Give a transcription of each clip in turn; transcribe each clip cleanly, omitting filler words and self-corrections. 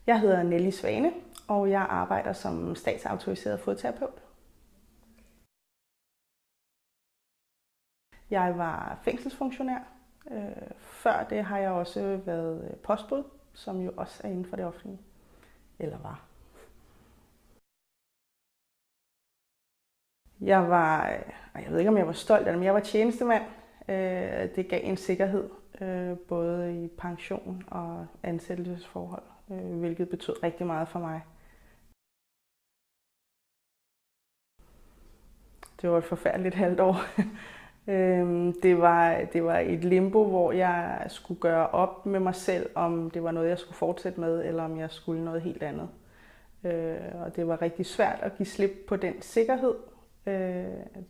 Jeg hedder Nelly Svane, og jeg arbejder som statsautoriseret fodterapeut. Jeg var fængselsfunktionær. Før det har jeg også været postbud, som jo også er inden for det offentlige. Eller var. Jeg ved ikke om jeg var stolt af det, men jeg var tjenestemand. Det gav en sikkerhed, både i pension og ansættelsesforhold, hvilket betød rigtig meget for mig. Det var et forfærdeligt halvt år. Det var et limbo, hvor jeg skulle gøre op med mig selv, om det var noget, jeg skulle fortsætte med, eller om jeg skulle noget helt andet. Og det var rigtig svært at give slip på den sikkerhed,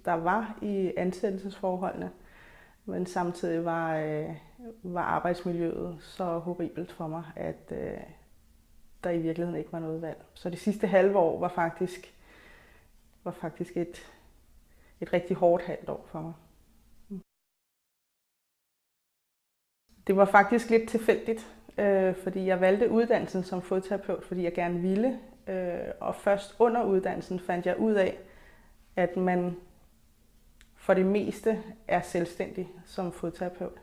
der var i ansættelsesforholdene. Men samtidig var arbejdsmiljøet så horribelt for mig, at der i virkeligheden ikke var noget valg. Så det sidste halve år var faktisk et rigtig hårdt halvt år for mig. Det var faktisk lidt tilfældigt, fordi jeg valgte uddannelsen som fodterapeut, fordi jeg gerne ville. Og først under uddannelsen fandt jeg ud af, at man for det meste er selvstændig som fodterapeut.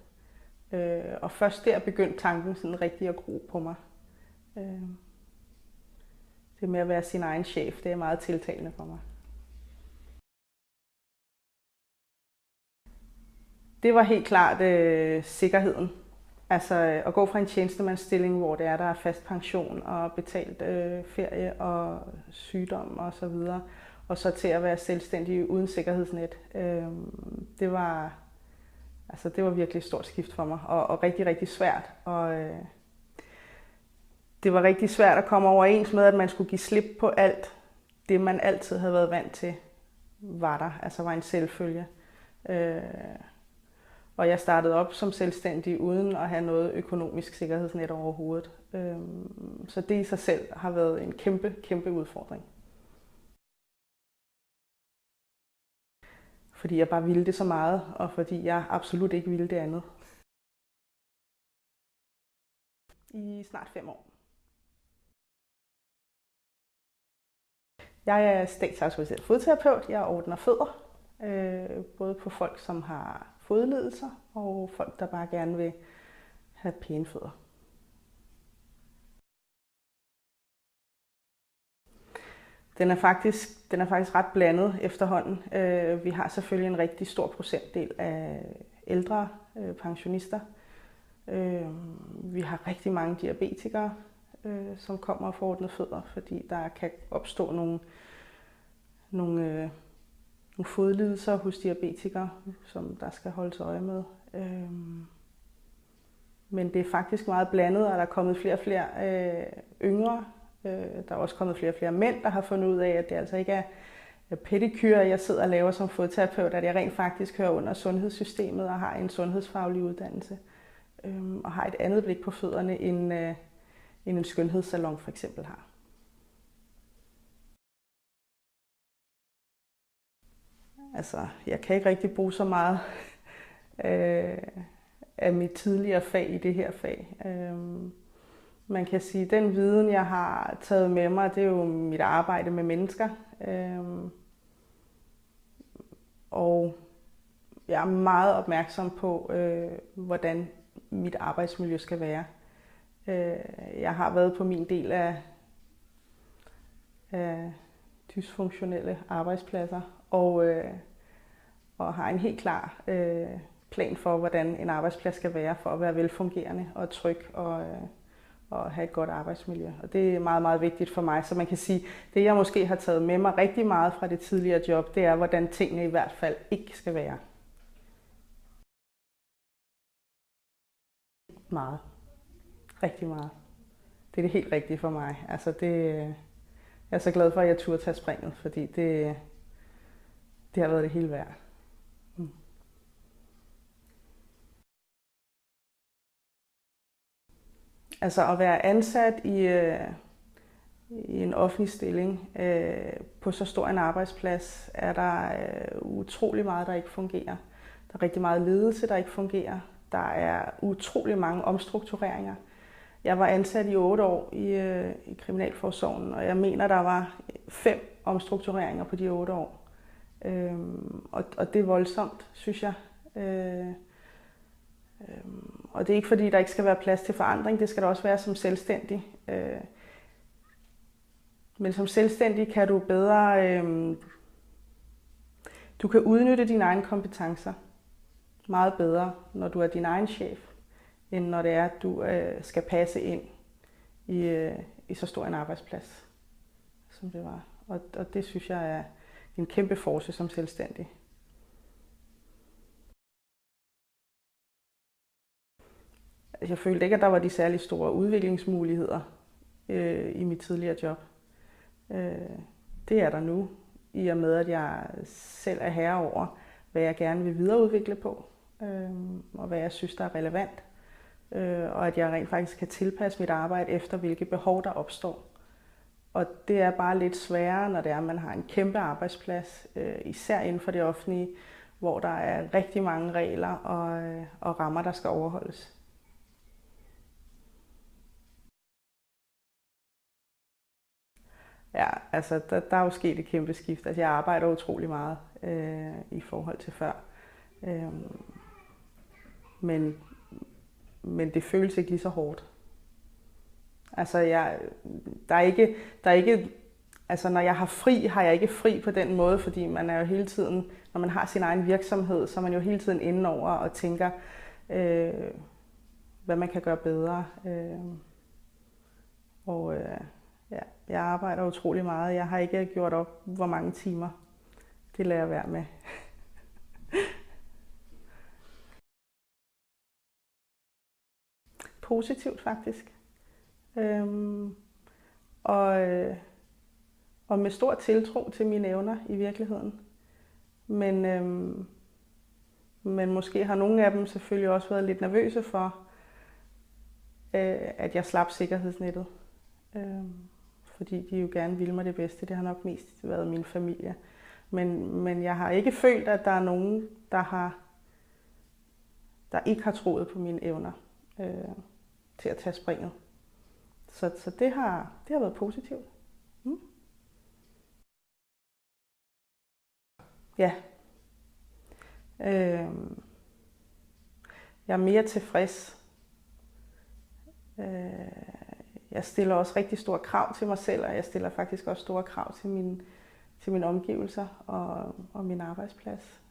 Og først der begyndte tanken sådan rigtig at gro på mig. Det med at være sin egen chef, det er meget tiltalende for mig. Det var helt klart sikkerheden. Altså at gå fra en tjenestemandsstilling, hvor der er fast pension og betalt ferie og sygdom og så videre, og så til at være selvstændig uden sikkerhedsnet. Det var virkelig et stort skift for mig, og rigtig, rigtig svært. Og det var rigtig svært at komme overens med, at man skulle give slip på alt det, man altid havde været vant til, var en selvfølge. Og jeg startede op som selvstændig uden at have noget økonomisk sikkerhedsnet overhovedet. Så det i sig selv har været en kæmpe, kæmpe udfordring. Fordi jeg bare ville det så meget, og fordi jeg absolut ikke ville det andet. I snart 5 år. Jeg er statsautoriseret fodterapeut. Jeg ordner fødder, både på folk, som har fodlidelser, og folk, der bare gerne vil have pæne fødder. Den er faktisk ret blandet efterhånden. Vi har selvfølgelig en rigtig stor procentdel af ældre pensionister. Vi har rigtig mange diabetikere, som kommer og får ordnet fødder, fordi der kan opstå nogle fodlidelser hos diabetikere, som der skal holdes øje med. Men det er faktisk meget blandet, og der er kommet flere og flere yngre. Der er også kommet flere og flere mænd, der har fundet ud af, at det altså ikke er pedikyre, jeg sidder og laver som fodterapeut, at jeg rent faktisk hører under sundhedssystemet og har en sundhedsfaglig uddannelse. Og har et andet blik på fødderne, end en skønhedssalon for eksempel har. Altså, jeg kan ikke rigtig bruge så meget af mit tidligere fag i det her fag. Man kan sige, at den viden, jeg har taget med mig, det er jo mit arbejde med mennesker. Og jeg er meget opmærksom på, hvordan mit arbejdsmiljø skal være. Jeg har været på min del af dysfunktionelle arbejdspladser, og har en helt klar plan for, hvordan en arbejdsplads skal være, for at være velfungerende og tryg og have et godt arbejdsmiljø. Og det er meget, meget vigtigt for mig. Så man kan sige, det jeg måske har taget med mig rigtig meget fra det tidligere job, det er, hvordan tingene i hvert fald ikke skal være. Meget. Rigtig meget. Det er det helt rigtige for mig. Altså jeg er så glad for, at jeg turde tage springet, fordi det har været det hele værd. Altså at være ansat i en offentlig stilling på så stor en arbejdsplads, er der utrolig meget, der ikke fungerer. Der er rigtig meget ledelse, der ikke fungerer. Der er utrolig mange omstruktureringer. Jeg var ansat i 8 år i Kriminalforsorgen, og jeg mener, der var 5 omstruktureringer på de 8 år. Og det er voldsomt, synes jeg. Og det er ikke fordi, der ikke skal være plads til forandring, det skal der også være som selvstændig. Men som selvstændig kan du bedre, du kan udnytte dine egne kompetencer meget bedre, når du er din egen chef, end når det er, at du skal passe ind i så stor en arbejdsplads, som det var. Og det synes jeg er en kæmpe force som selvstændig. Jeg følte ikke, at der var de særlig store udviklingsmuligheder i mit tidligere job. Det er der nu, i og med, at jeg selv er herre over, hvad jeg gerne vil videreudvikle på, og hvad jeg synes, der er relevant. Og at jeg rent faktisk kan tilpasse mit arbejde efter, hvilke behov der opstår. Og det er bare lidt sværere, når det er, at man har en kæmpe arbejdsplads, især inden for det offentlige, hvor der er rigtig mange regler og rammer, der skal overholdes. Ja, altså der er jo sket et kæmpe skift. Altså, jeg arbejder utrolig meget i forhold til før. Men det føles ikke lige så hårdt. Altså, der er ikke, altså når jeg har fri, har jeg ikke fri på den måde, fordi man er jo hele tiden, når man har sin egen virksomhed, så er man jo hele tiden inde over og tænker, hvad man kan gøre bedre. Ja, jeg arbejder utrolig meget. Jeg har ikke gjort op, hvor mange timer. Det lader jeg være med. Positivt faktisk. Og med stor tiltro til mine evner i virkeligheden. Men måske har nogle af dem selvfølgelig også været lidt nervøse for, at jeg slap sikkerhedsnettet. Fordi de jo gerne ville mig det bedste. Det har nok mest været min familie. Men jeg har ikke følt, at der er nogen, der ikke har troet på mine evner til at tage springet. Så det har været positivt. Ja. Jeg er mere tilfreds. Jeg stiller også rigtig store krav til mig selv, og jeg stiller faktisk også store krav til mine omgivelser og min arbejdsplads.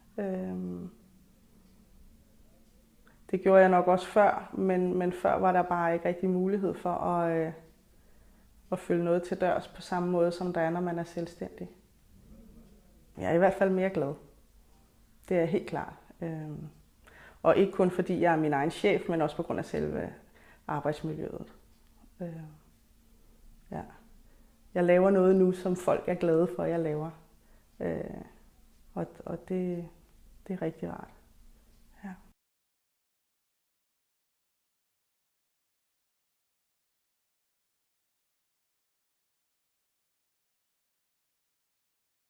Det gjorde jeg nok også før, men før var der bare ikke rigtig mulighed for at følge noget til dørs på samme måde, som der er, når man er selvstændig. Jeg er i hvert fald mere glad. Det er helt klart. Og ikke kun fordi jeg er min egen chef, men også på grund af selve arbejdsmiljøet. Ja. Jeg laver noget nu, som folk er glade for, at jeg laver. Og det er rigtig rart.